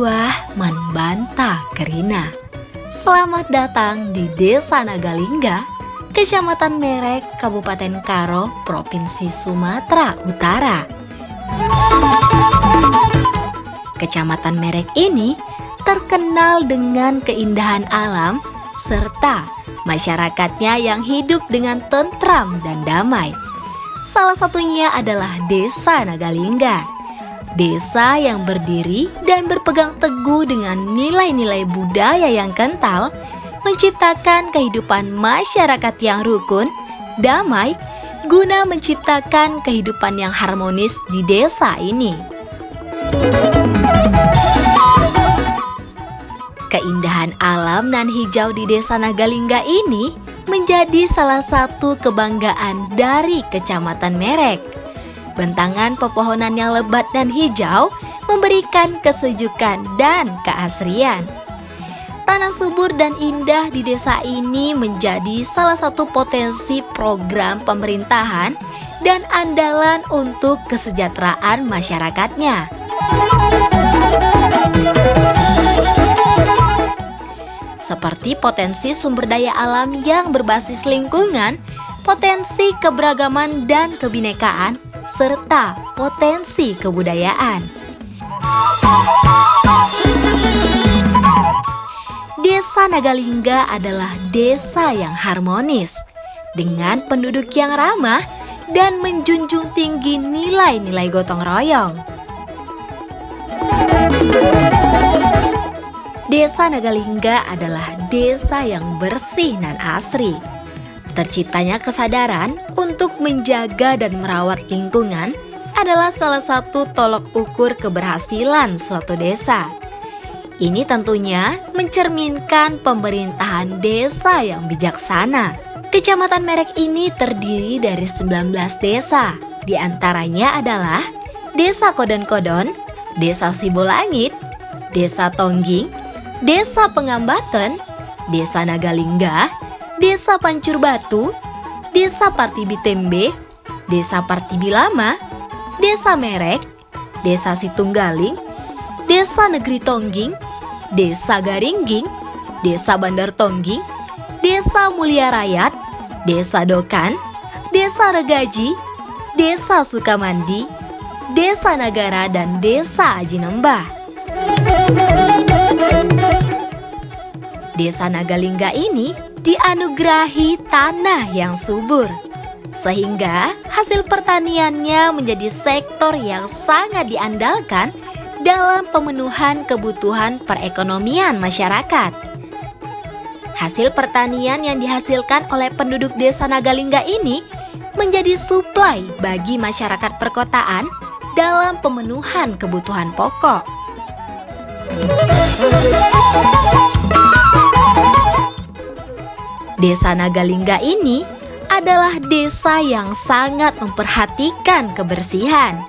Tuah Manbanta Kerina. Selamat datang di Desa Nagalingga, Kecamatan Merek, Kabupaten Karo, Provinsi Sumatera Utara. Kecamatan Merek ini terkenal dengan keindahan alam serta masyarakatnya yang hidup dengan tentram dan damai. Salah satunya adalah Desa Nagalingga. Desa yang berdiri dan berpegang teguh dengan nilai-nilai budaya yang kental, menciptakan kehidupan masyarakat yang rukun, damai, guna menciptakan kehidupan yang harmonis di desa ini. Keindahan alam nan hijau di Desa Nagalingga ini menjadi salah satu kebanggaan dari Kecamatan Merek. Bentangan pepohonan yang lebat dan hijau memberikan kesejukan dan keasrian. Tanah subur dan indah di desa ini menjadi salah satu potensi program pemerintahan dan andalan untuk kesejahteraan masyarakatnya. Seperti potensi sumber daya alam yang berbasis lingkungan, potensi keberagaman dan kebinekaan, serta potensi kebudayaan. Desa Nagalingga adalah desa yang harmonis, dengan penduduk yang ramah dan menjunjung tinggi nilai-nilai gotong royong. Desa Nagalingga adalah desa yang bersih dan asri. Terciptanya kesadaran untuk menjaga dan merawat lingkungan adalah salah satu tolok ukur keberhasilan suatu desa. Ini tentunya mencerminkan pemerintahan desa yang bijaksana. Kecamatan Merek ini terdiri dari 19 desa. Di antaranya adalah Desa Kodon-Kodon, Desa Sibolangit, Desa Tongging, Desa Pengambaten, Desa Nagalingga, Desa Pancur Batu, Desa Partibi Tembe, Desa Partibi Lama, Desa Merek, Desa Situnggaling, Desa Negeri Tongging, Desa Garingging, Desa Bandar Tongging, Desa Mulia Rayat, Desa Dokan, Desa Regaji, Desa Sukamandi, Desa Nagara, dan Desa Aji Nembah. Desa Nagalingga ini dianugerahi tanah yang subur, sehingga hasil pertaniannya menjadi sektor yang sangat diandalkan dalam pemenuhan kebutuhan perekonomian masyarakat. Hasil pertanian yang dihasilkan oleh penduduk Desa Nagalingga ini menjadi suplai bagi masyarakat perkotaan dalam pemenuhan kebutuhan pokok. Desa Nagalingga ini adalah desa yang sangat memperhatikan kebersihan.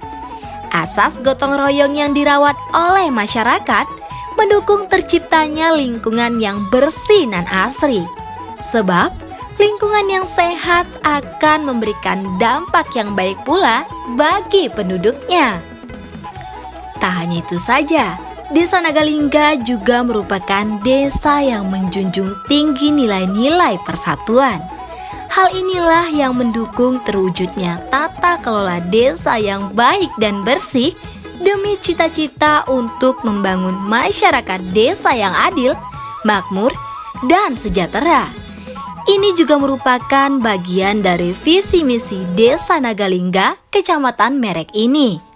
Asas gotong royong yang dirawat oleh masyarakat mendukung terciptanya lingkungan yang bersih dan asri. Sebab lingkungan yang sehat akan memberikan dampak yang baik pula bagi penduduknya. Tak hanya itu saja, Desa Nagalingga juga merupakan desa yang menjunjung tinggi nilai-nilai persatuan. Hal inilah yang mendukung terwujudnya tata kelola desa yang baik dan bersih demi cita-cita untuk membangun masyarakat desa yang adil, makmur, dan sejahtera. Ini juga merupakan bagian dari visi misi Desa Nagalingga, Kecamatan Merek ini.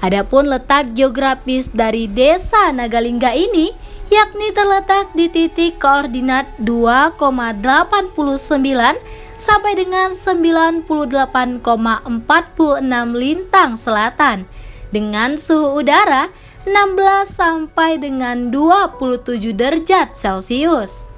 Adapun letak geografis dari Desa Nagalingga ini yakni terletak di titik koordinat 2,89 sampai dengan 98,46 lintang selatan dengan suhu udara 16 sampai dengan 27 derajat Celcius.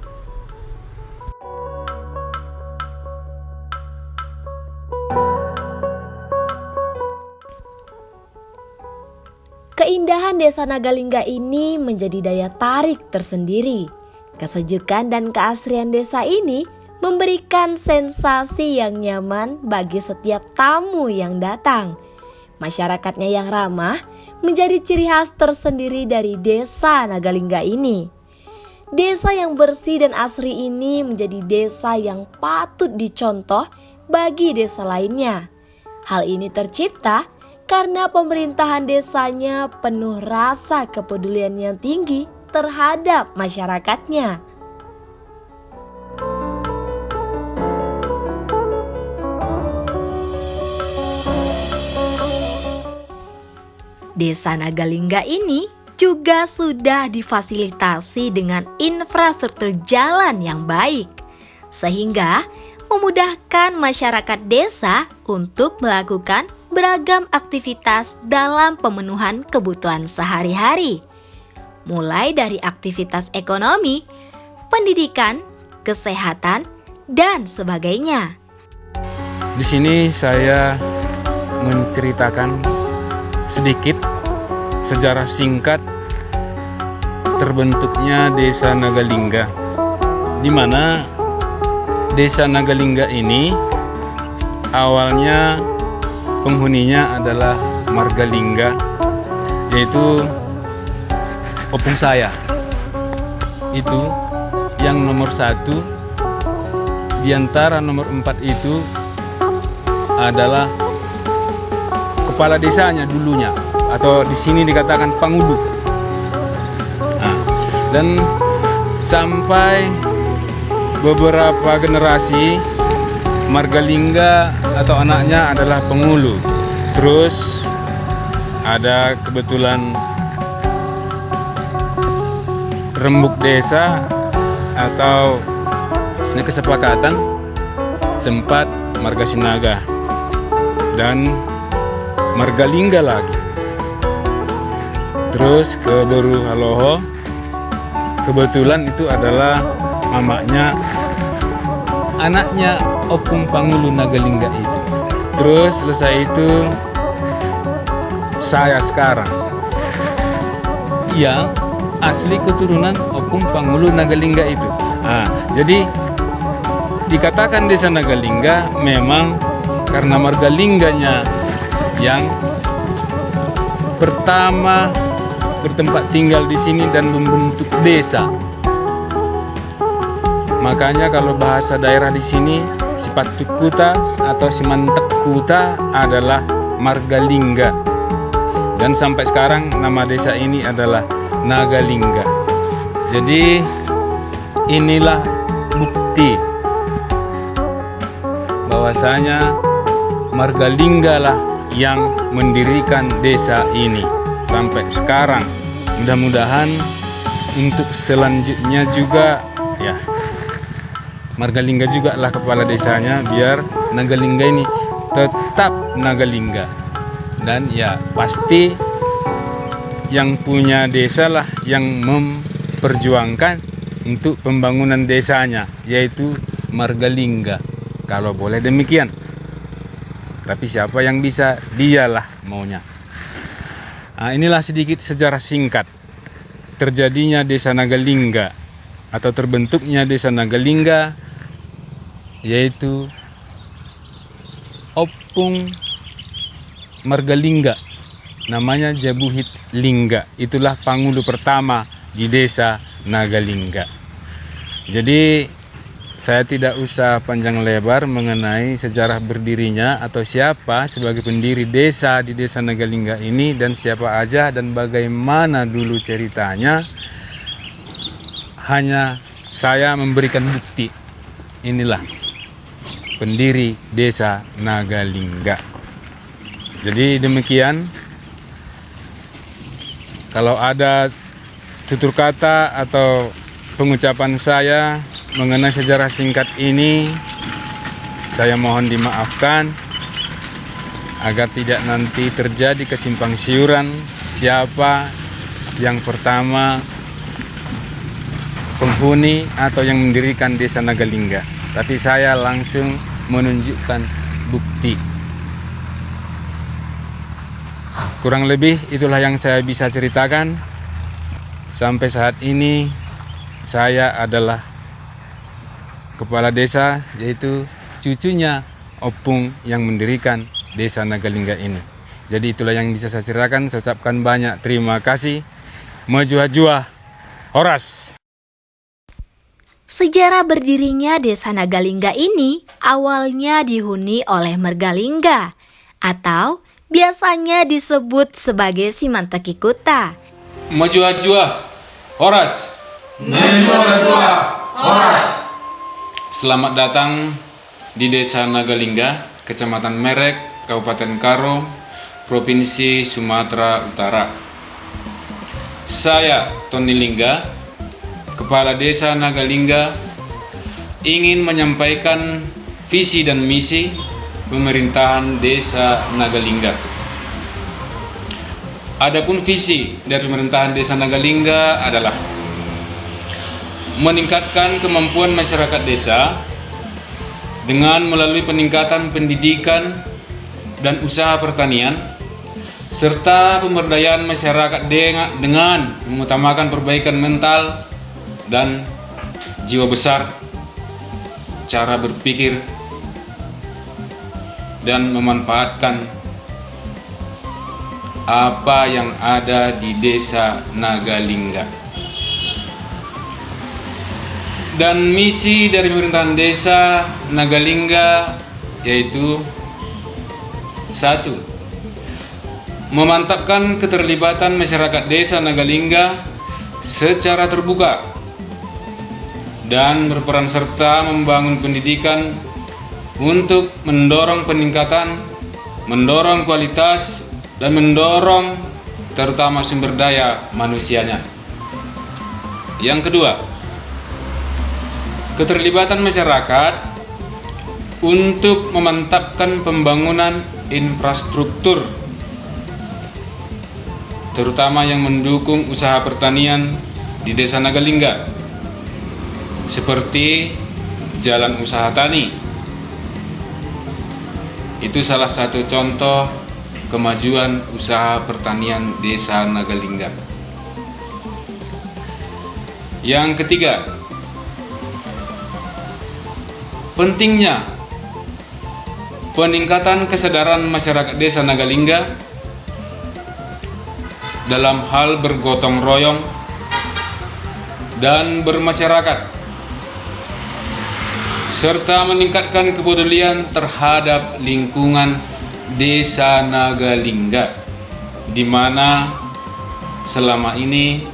Keindahan Desa Nagalingga ini menjadi daya tarik tersendiri. Kesejukan dan keasrian desa ini memberikan sensasi yang nyaman bagi setiap tamu yang datang. Masyarakatnya yang ramah menjadi ciri khas tersendiri dari desa Nagalingga ini. Desa yang bersih dan asri ini menjadi desa yang patut dicontoh bagi desa lainnya. Hal ini tercipta karena pemerintahan desanya penuh rasa kepedulian yang tinggi terhadap masyarakatnya. Desa Nagalingga ini juga sudah difasilitasi dengan infrastruktur jalan yang baik, sehingga memudahkan masyarakat desa untuk melakukan beragam aktivitas dalam pemenuhan kebutuhan sehari-hari, mulai dari aktivitas ekonomi, pendidikan, kesehatan, dan sebagainya. Di sini saya menceritakan sedikit sejarah singkat terbentuknya Desa Nagalingga, di mana Desa Nagalingga ini awalnya penghuninya adalah Margalingga, yaitu opung saya. Itu yang nomor 1, di antara nomor 4 itu adalah kepala desanya dulunya, atau di sini dikatakan Pangudu. Nah, dan sampai beberapa generasi Margalingga atau anaknya adalah Pengulu. Terus ada kebetulan rembuk desa atau sini kesepakatan sempat Margasinaga dan Margalingga lagi. Terus ke Beru Haloho, kebetulan itu adalah mamaknya anaknya Opung Pangulu Nagalingga itu. Terus selesai itu saya sekarang yang asli keturunan Opung Pangulu Nagalingga itu. Jadi dikatakan Desa Nagalingga memang karena Margalingganya yang pertama bertempat tinggal di sini dan membentuk desa. Makanya kalau bahasa daerah di sini Sipatuk Kuta atau Simantek Kuta adalah Margalingga. Dan sampai sekarang nama desa ini adalah Nagalingga. Jadi inilah bukti bahwasanya Margalingga lah yang mendirikan desa ini sampai sekarang. Mudah-mudahan untuk selanjutnya juga ya Margalingga juga lah kepala desanya, biar Nagalingga ini tetap Nagalingga. Dan ya pasti yang punya desa lah yang memperjuangkan untuk pembangunan desanya, yaitu Margalingga, kalau boleh demikian. Tapi siapa yang bisa, dialah maunya. Inilah sedikit sejarah singkat terjadinya Desa Nagalingga atau terbentuknya Desa Nagalingga, yaitu Opung Margalingga, namanya Jabuhit Lingga. Itulah Pangulu pertama di Desa Nagalingga. Jadi saya tidak usah panjang lebar mengenai sejarah berdirinya atau siapa sebagai pendiri desa di Desa Nagalingga ini dan siapa aja dan bagaimana dulu ceritanya. Hanya saya memberikan bukti. Inilah pendiri Desa Nagalingga. Jadi demikian. Kalau ada tutur kata atau pengucapan saya mengenai sejarah singkat ini, saya mohon dimaafkan agar tidak nanti terjadi kesimpang siuran siapa yang pertama penghuni atau yang mendirikan Desa Nagalingga. Tapi saya langsung menunjukkan bukti. Kurang lebih itulah yang saya bisa ceritakan. Sampai saat ini saya adalah kepala desa, yaitu cucunya Opung yang mendirikan Desa Nagalingga ini. Jadi itulah yang bisa saya ceritakan. Saya ucapkan banyak terima kasih. Majua-jua Horas. Sejarah berdirinya Desa Nagalingga ini awalnya dihuni oleh Mergalingga atau biasanya disebut sebagai Simanteki Kuta. Majua-jua Horas. Majua-jua Horas. Selamat datang di Desa Nagalingga, Kecamatan Merek, Kabupaten Karo, Provinsi Sumatera Utara. Saya Tony Lingga, Kepala Desa Nagalingga, ingin menyampaikan visi dan misi pemerintahan Desa Nagalingga. Adapun visi dari pemerintahan Desa Nagalingga adalah meningkatkan kemampuan masyarakat desa dengan melalui peningkatan pendidikan dan usaha pertanian, serta pemberdayaan masyarakat dengan mengutamakan perbaikan mental dan jiwa besar, cara berpikir, dan memanfaatkan apa yang ada di Desa Nagalingga. Dan misi dari pemerintahan Desa Nagalingga yaitu 1. Memantapkan keterlibatan masyarakat Desa Nagalingga secara terbuka dan berperan serta membangun pendidikan untuk mendorong peningkatan, mendorong kualitas, dan mendorong terutama sumber daya manusianya. Yang kedua, keterlibatan masyarakat untuk memantapkan pembangunan infrastruktur, terutama yang mendukung usaha pertanian di Desa Nagalingga, seperti jalan usaha tani. Itu salah satu contoh kemajuan usaha pertanian Desa Nagalingga. Yang ketiga, pentingnya peningkatan kesadaran masyarakat Desa Nagalingga dalam hal bergotong royong dan bermasyarakat, serta meningkatkan kepedulian terhadap lingkungan Desa Nagalingga, di mana selama ini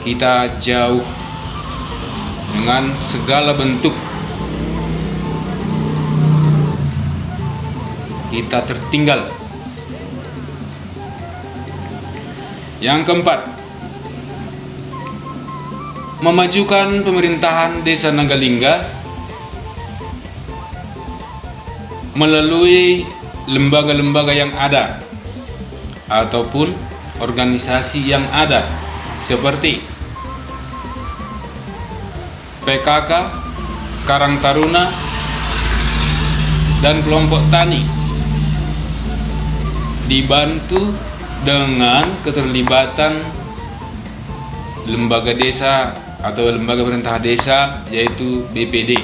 kita jauh dengan segala bentuk, kita tertinggal. Yang keempat, memajukan pemerintahan Desa Nagalingga melalui lembaga-lembaga yang ada ataupun organisasi yang ada, seperti PKK, Karang Taruna, dan kelompok tani, dibantu dengan keterlibatan lembaga desa atau lembaga pemerintah desa, yaitu BPD,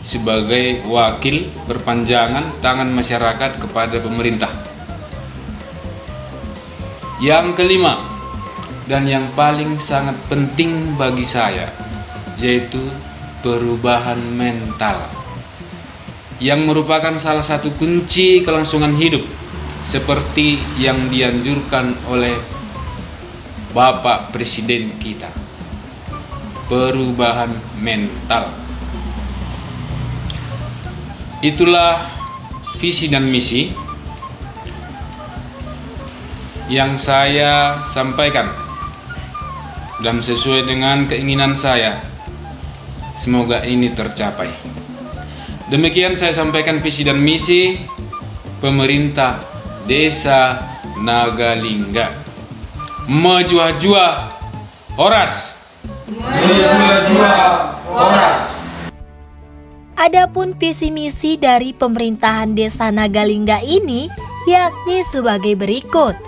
sebagai wakil perpanjangan tangan masyarakat kepada pemerintah. Yang kelima, dan yang paling sangat penting bagi saya, yaitu perubahan mental, yang merupakan salah satu kunci kelangsungan hidup, seperti yang dianjurkan oleh Bapak Presiden kita. Perubahan mental. Itulah visi dan misi yang saya sampaikan, dan sesuai dengan keinginan saya, semoga ini tercapai. Demikian saya sampaikan visi dan misi pemerintah Desa Nagalingga. Majua-jua Horas. Majua-jua Horas. Adapun visi misi dari pemerintahan Desa Nagalingga ini yakni sebagai berikut.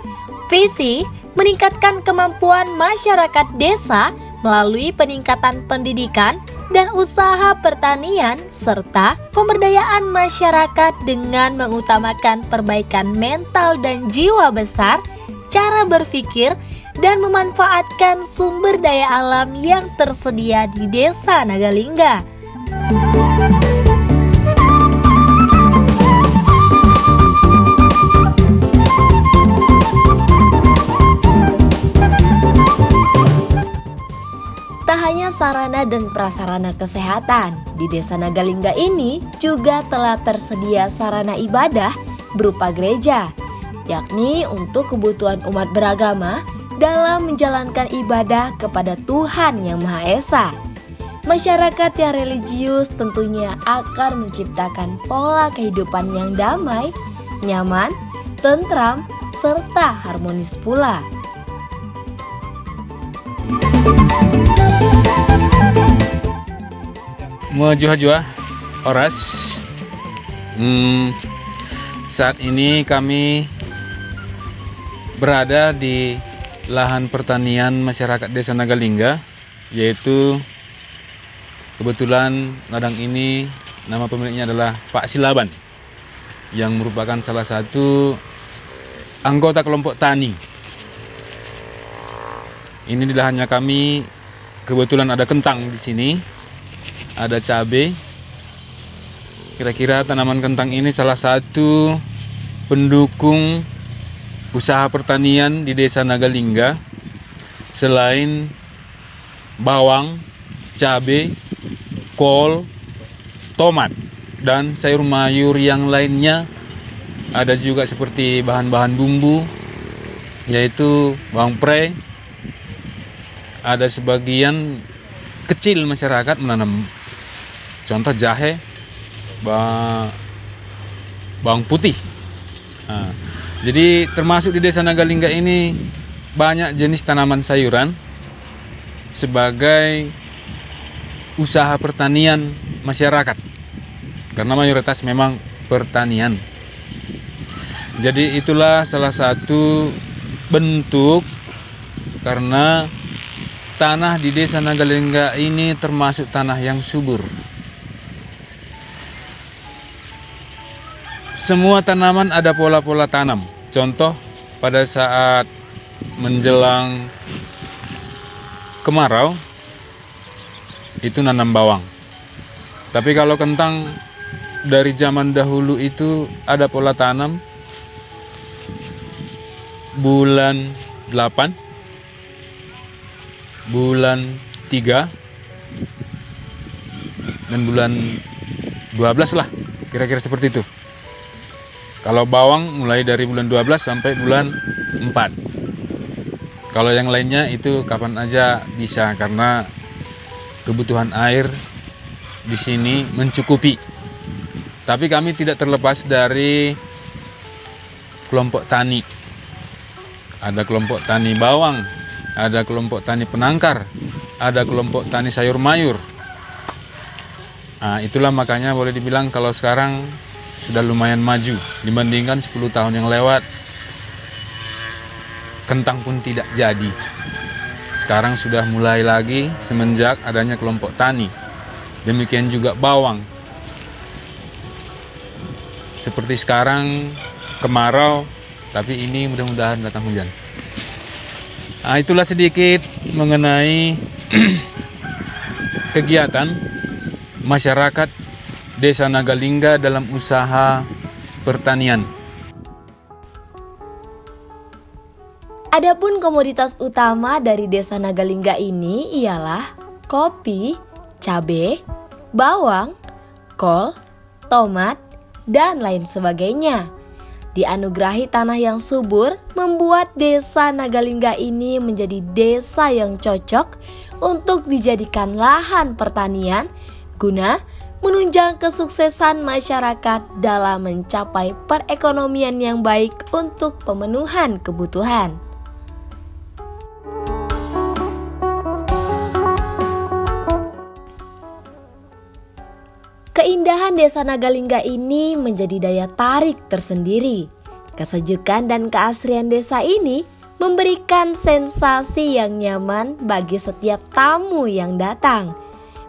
Visi meningkatkan kemampuan masyarakat desa melalui peningkatan pendidikan dan usaha pertanian, serta pemberdayaan masyarakat dengan mengutamakan perbaikan mental dan jiwa besar, cara berpikir, dan memanfaatkan sumber daya alam yang tersedia di Desa Nagalingga. Tak hanya sarana dan prasarana kesehatan, di Desa Nagalingga ini juga telah tersedia sarana ibadah berupa gereja, yakni untuk kebutuhan umat beragama dalam menjalankan ibadah kepada Tuhan Yang Maha Esa. Masyarakat yang religius tentunya akan menciptakan pola kehidupan yang damai, nyaman, tentram, serta harmonis pula. Mojua Oras. Saat ini kami berada di lahan pertanian masyarakat Desa Nagalingga, yaitu kebetulan ladang ini nama pemiliknya adalah Pak Silaban, yang merupakan salah satu anggota kelompok tani. Ini di lahannya kami, kebetulan ada kentang di sini, ada cabai. Kira-kira tanaman kentang ini salah satu pendukung usaha pertanian di Desa Nagalingga. Selain bawang, cabai, kol, tomat, dan sayur mayur yang lainnya, ada juga seperti bahan-bahan bumbu, yaitu bawang prei. Ada sebagian kecil masyarakat menanam, contoh jahe, bawang putih. Nah, jadi termasuk di Desa Nagalingga ini banyak jenis tanaman sayuran sebagai usaha pertanian masyarakat, karena mayoritas memang pertanian. Jadi itulah salah satu bentuk, karena tanah di Desa Nagalingga ini termasuk tanah yang subur. Semua tanaman ada pola-pola tanam. Contoh, pada saat menjelang kemarau, itu nanam bawang. Tapi kalau kentang dari zaman dahulu itu ada pola tanam bulan 8, bulan 3, dan bulan 12 lah, kira-kira seperti itu. Kalau bawang mulai dari bulan 12 sampai bulan 4. Kalau yang lainnya itu kapan aja bisa, karena kebutuhan air di sini mencukupi. Tapi kami tidak terlepas dari kelompok tani. Ada kelompok tani bawang, ada kelompok tani penangkar, ada kelompok tani sayur mayur. Nah, itulah makanya boleh dibilang kalau sekarang sudah lumayan maju dibandingkan 10 tahun yang lewat. Kentang pun tidak jadi. Sekarang sudah mulai lagi semenjak adanya kelompok tani. Demikian juga bawang. Seperti sekarang kemarau, tapi ini mudah-mudahan datang hujan. Nah, itulah sedikit mengenai kegiatan masyarakat Desa Nagalingga dalam usaha pertanian. Adapun komoditas utama dari Desa Nagalingga ini ialah kopi, cabai, bawang, kol, tomat, dan lain sebagainya. Dianugerahi tanah yang subur membuat Desa Nagalingga ini menjadi desa yang cocok untuk dijadikan lahan pertanian guna menunjang kesuksesan masyarakat dalam mencapai perekonomian yang baik untuk pemenuhan kebutuhan. Keindahan Desa Nagalingga ini menjadi daya tarik tersendiri. Kesejukan dan keasrian desa ini memberikan sensasi yang nyaman bagi setiap tamu yang datang.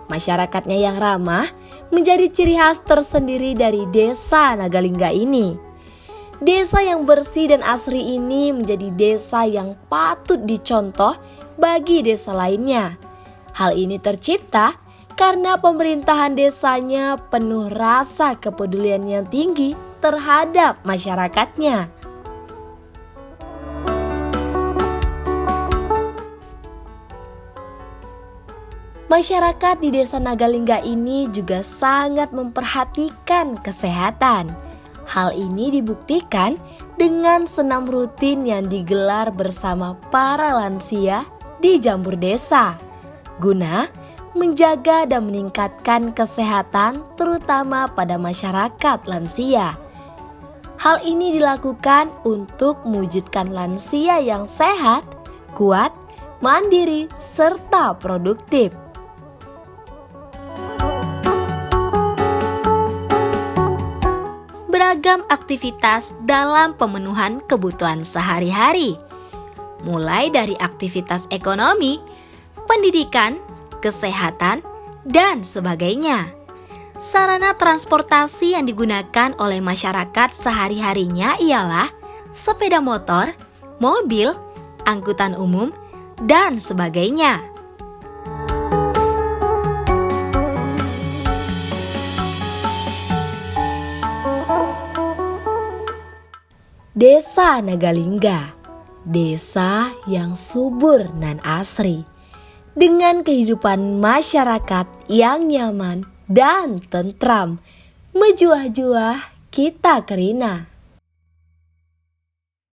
masyarakatnya yang ramah menjadi ciri khas tersendiri dari desa Nagalingga ini. Desa yang bersih dan asri ini menjadi desa yang patut dicontoh bagi desa lainnya. Hal ini tercipta karena pemerintahan desanya penuh rasa kepedulian yang tinggi terhadap masyarakatnya. Masyarakat di desa Nagalingga ini juga sangat memperhatikan kesehatan. Hal ini dibuktikan dengan senam rutin yang digelar bersama para lansia di Jambur Desa, guna menjaga dan meningkatkan kesehatan terutama pada masyarakat lansia. Hal ini dilakukan untuk mewujudkan lansia yang sehat, kuat, mandiri, serta produktif. Beragam aktivitas dalam pemenuhan kebutuhan sehari-hari, mulai dari aktivitas ekonomi, pendidikan, kesehatan, dan sebagainya. Sarana transportasi yang digunakan oleh masyarakat sehari-harinya ialah sepeda motor, mobil, angkutan umum, dan sebagainya. Desa Nagalingga, desa yang subur dan asri, dengan kehidupan masyarakat yang nyaman dan tentram. Mejuah-juah kita kerina.